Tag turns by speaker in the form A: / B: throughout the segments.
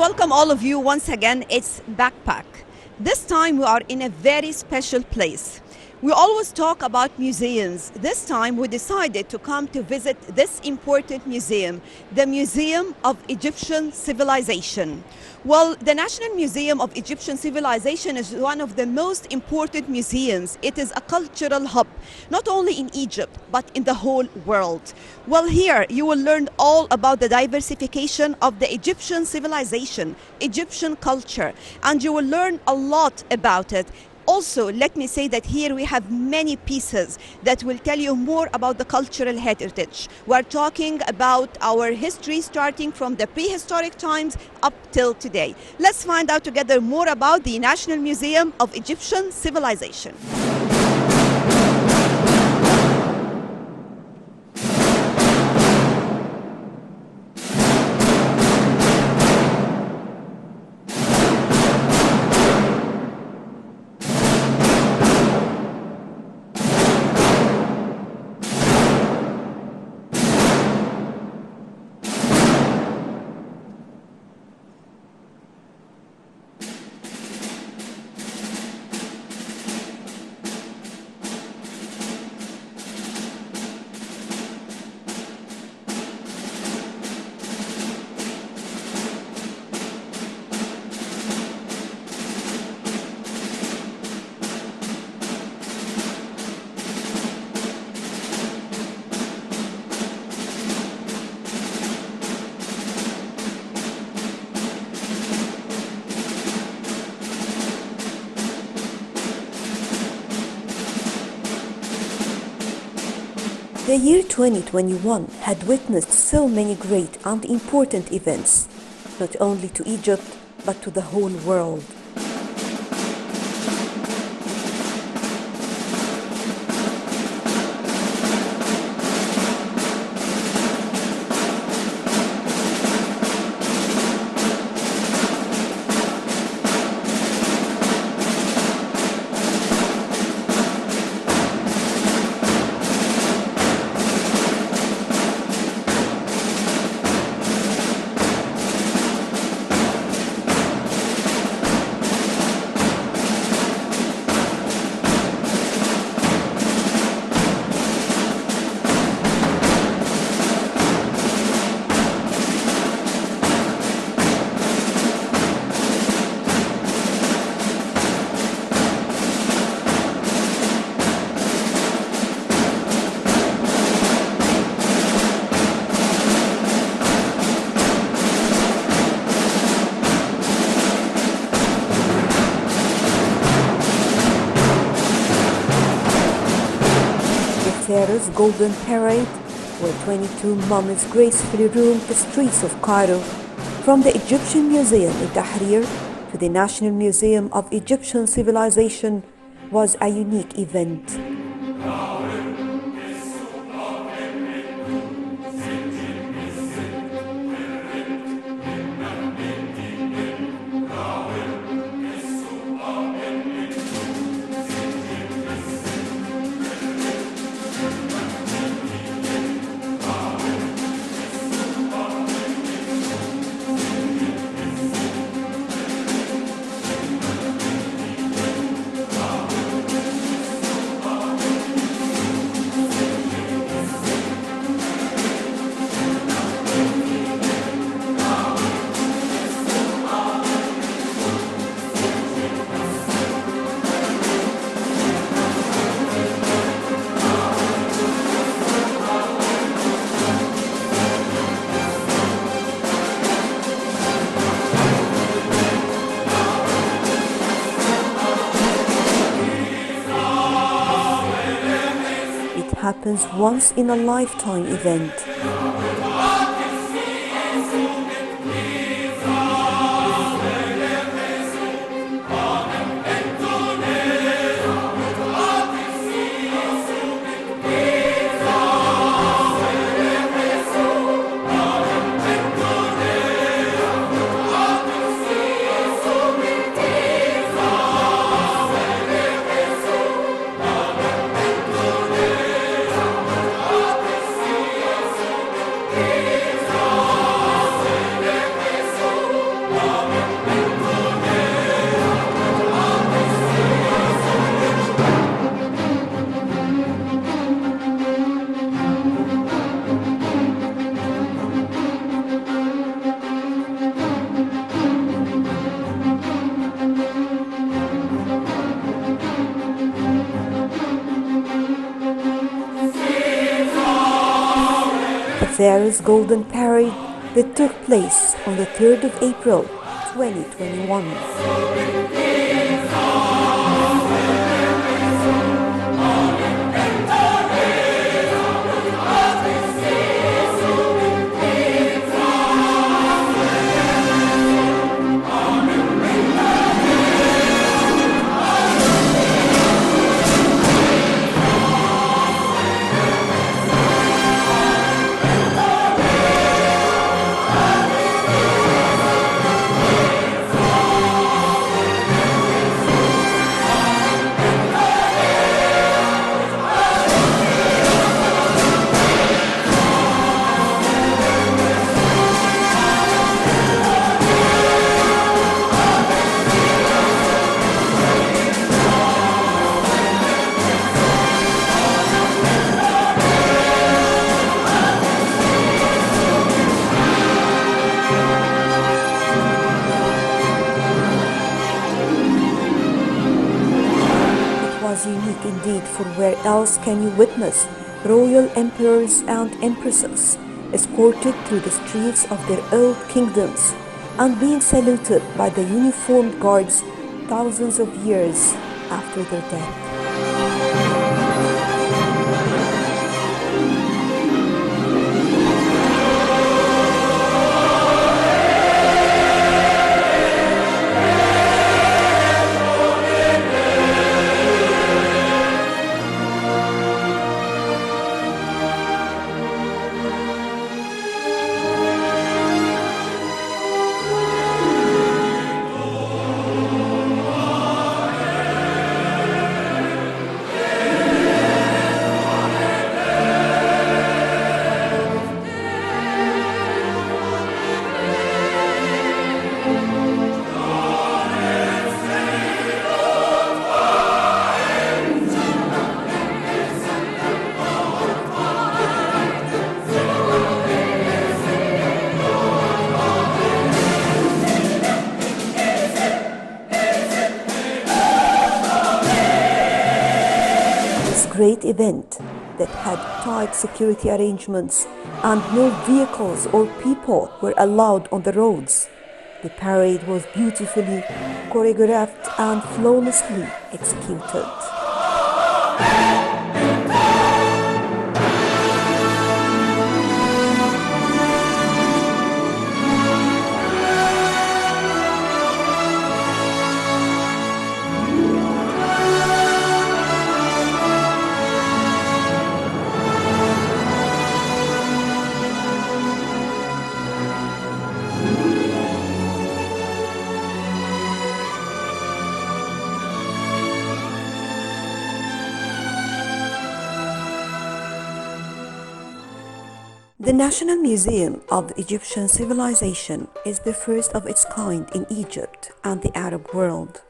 A: welcome all of you once again. It's Backpack. This time we are in a very special place. We always talk about museums. This time we decided to come to visit this important museum, the Museum of Egyptian Civilization. Well, the National Museum of Egyptian Civilization is one of the most important museums. It is a cultural hub, not only in Egypt, but in the whole world. Well, here you will learn all about the diversification of the Egyptian civilization, Egyptian culture, and you will learn a lot about it. Also, let me say that here we have many pieces that will tell you more about the cultural heritage. We're talking about our history starting from the prehistoric times up till today. Let's find out together more about the National Museum of Egyptian Civilization.
B: The year 2021 had witnessed so many great and important events, not only to Egypt, but to the whole world. Pharaoh's Golden Parade, where 22 mummies gracefully roamed the streets of Cairo, from the Egyptian Museum in Tahrir to the National Museum of Egyptian Civilization, was a unique event. Happens once in a lifetime event. Pharaoh's Golden Parade that took place on the 3rd of April 2021. Was unique indeed, for where else can you witness royal emperors and empresses escorted through the streets of their old kingdoms and being saluted by the uniformed guards thousands of years after their death. Great event that had tight security arrangements and no vehicles or people were allowed on the roads. The parade was beautifully choreographed and flawlessly executed. The National Museum of Egyptian Civilization is the first of its kind in Egypt and the Arab world.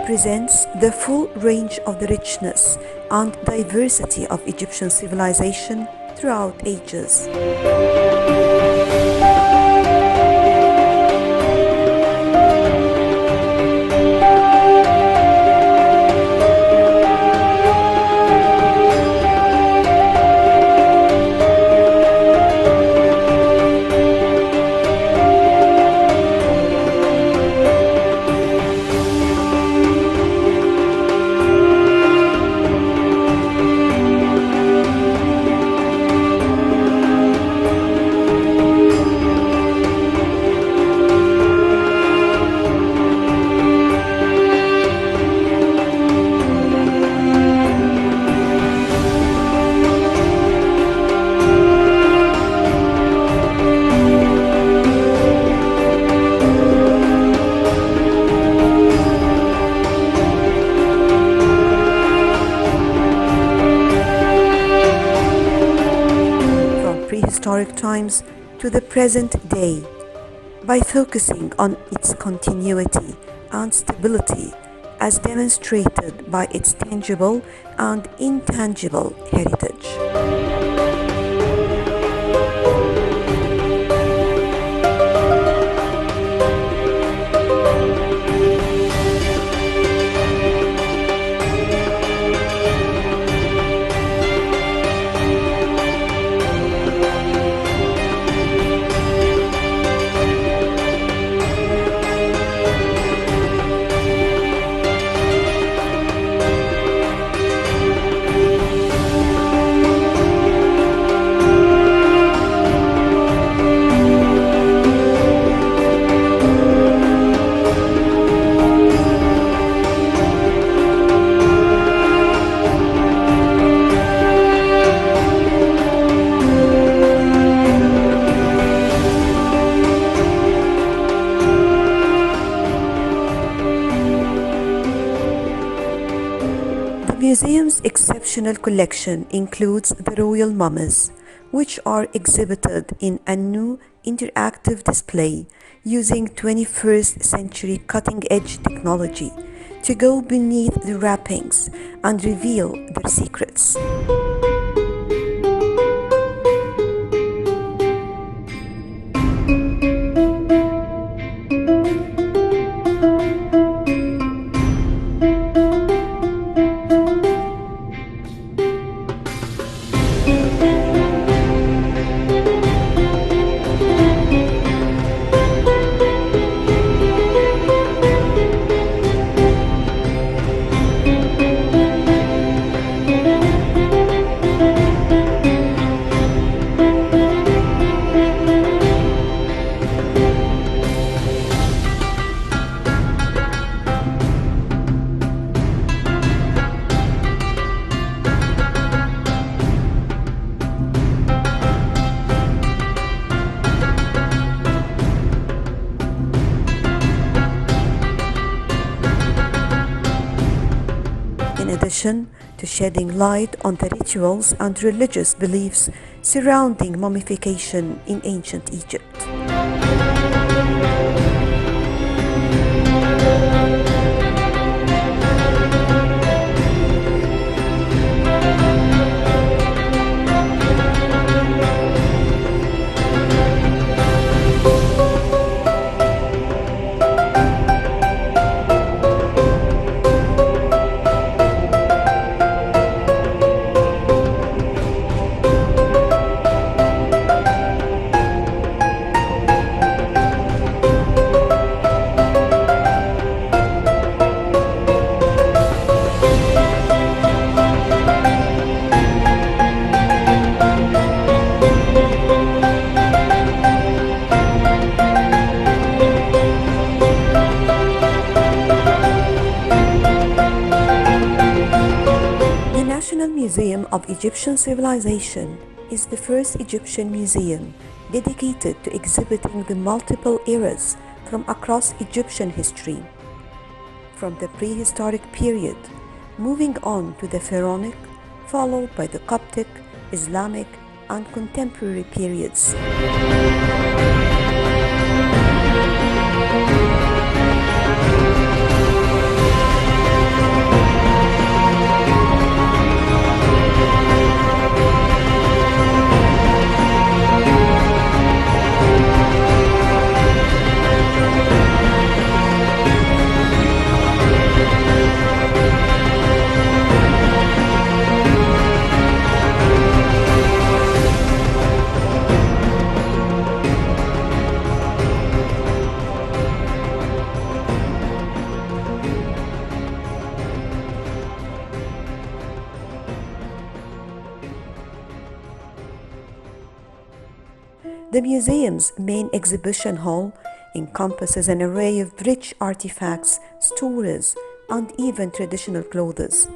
B: Presents the full range of the richness and diversity of Egyptian civilization throughout ages. prehistoric times to the present day by focusing on its continuity and stability as demonstrated by its tangible and intangible heritage. The museum's exceptional collection includes the royal mummies, which are exhibited in a new interactive display using 21st century cutting-edge technology to go beneath the wrappings and reveal their secrets. In addition to shedding light on the rituals and religious beliefs surrounding mummification in ancient Egypt. The National Museum of Egyptian Civilization is the first Egyptian museum dedicated to exhibiting the multiple eras from across Egyptian history, from the prehistoric period, moving on to the Pharaonic, followed by the Coptic, Islamic, and contemporary periods. The museum's main exhibition hall encompasses an array of rich artifacts, stories, and even traditional clothes.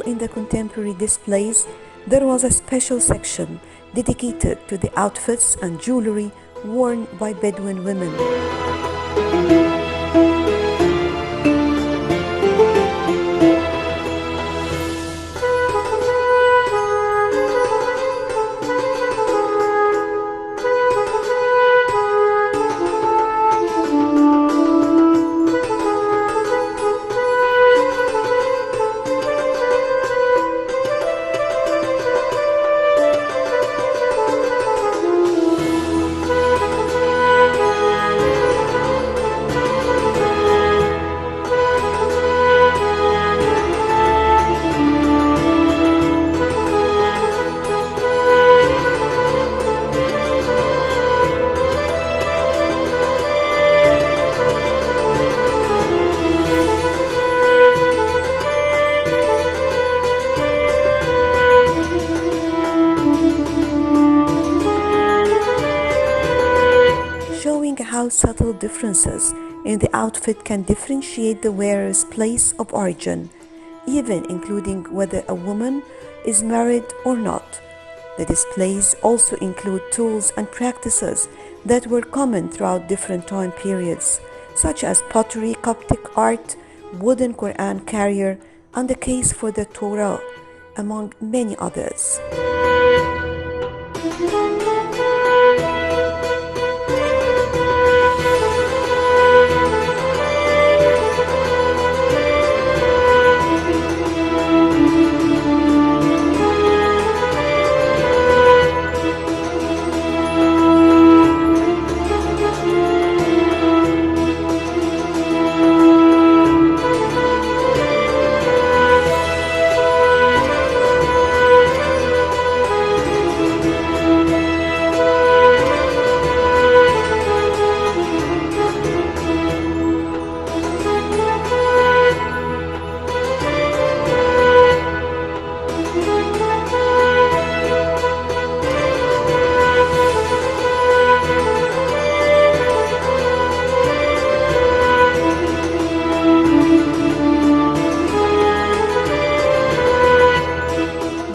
B: in the contemporary displays, there was a special section dedicated to the outfits and jewelry worn by Bedouin women. Showing how subtle differences in the outfit can differentiate the wearer's place of origin, even including whether a woman is married or not. The displays also include tools and practices that were common throughout different time periods, such as pottery, Coptic art, wooden Quran carrier, and the case for the Torah, among many others.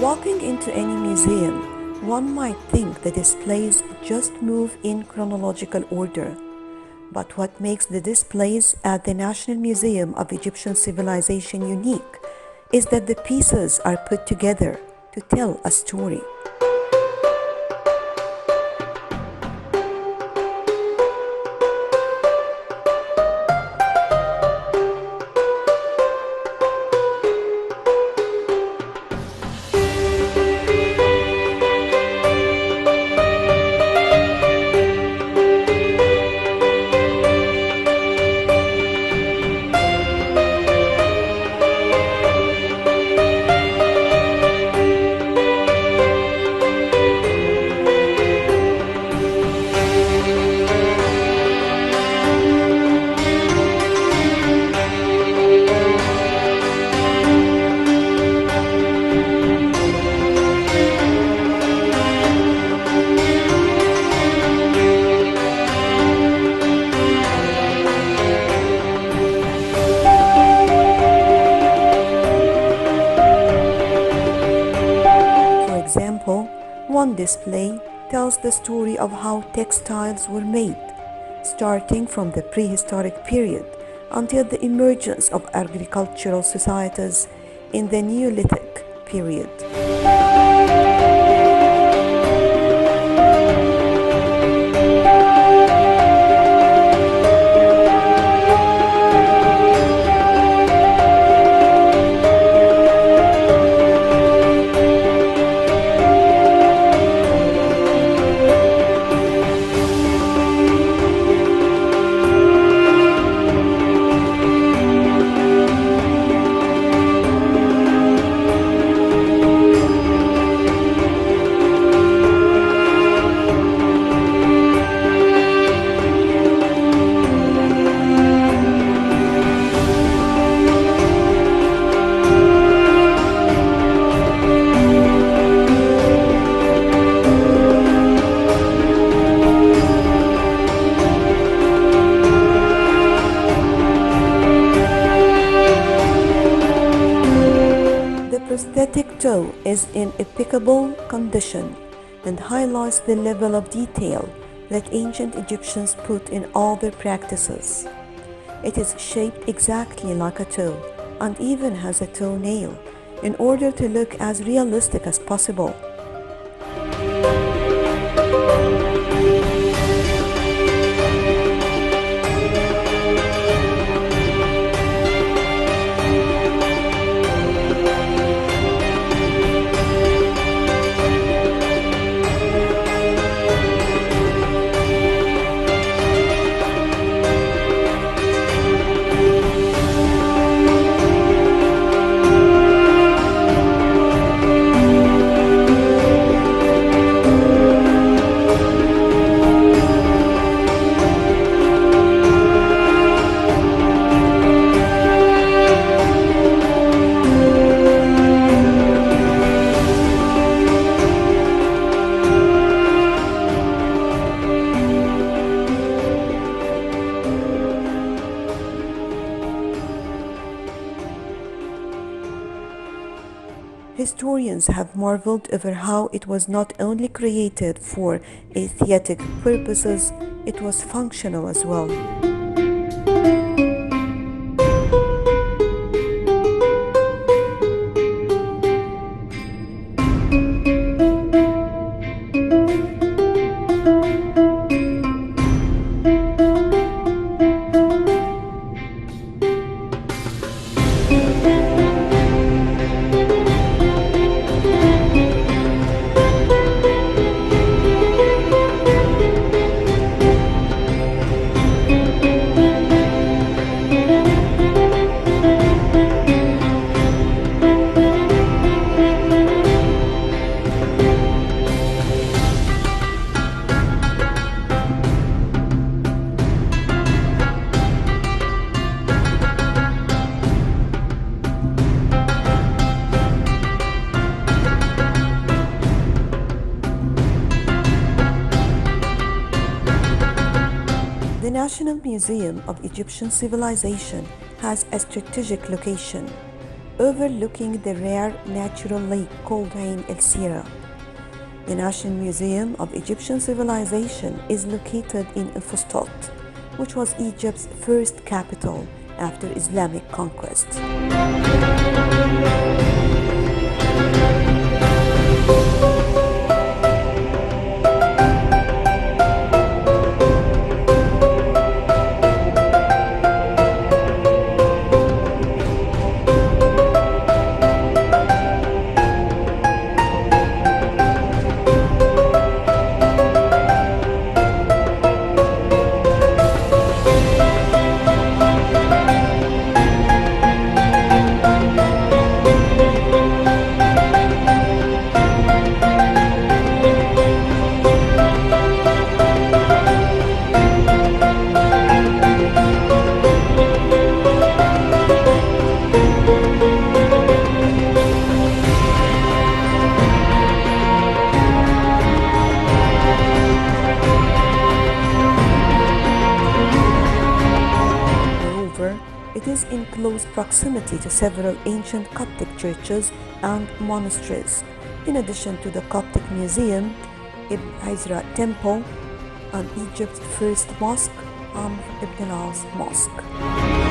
B: Walking into any museum, one might think the displays just move in chronological order. But what makes the displays at the National Museum of Egyptian Civilization unique is that the pieces are put together to tell a story. One display tells the story of how textiles were made, starting from the prehistoric period until the emergence of agricultural societies in the Neolithic period. toe is in impeccable condition and highlights the level of detail that ancient Egyptians put in all their practices. It is shaped exactly like a toe and even has a toenail in order to look as realistic as possible. Historians have marveled over how it was not only created for aesthetic purposes, it was functional as well. The National Museum of Egyptian Civilization has a strategic location overlooking the rare natural lake called Ain el Sira. The National Museum of Egyptian Civilization is located in Fustat, which was Egypt's first capital after Islamic conquest. It is in close proximity to several ancient Coptic churches and monasteries, in addition to the Coptic Museum, Ibn Ezra Temple, and Egypt's first mosque, Amr ibn al-As Mosque.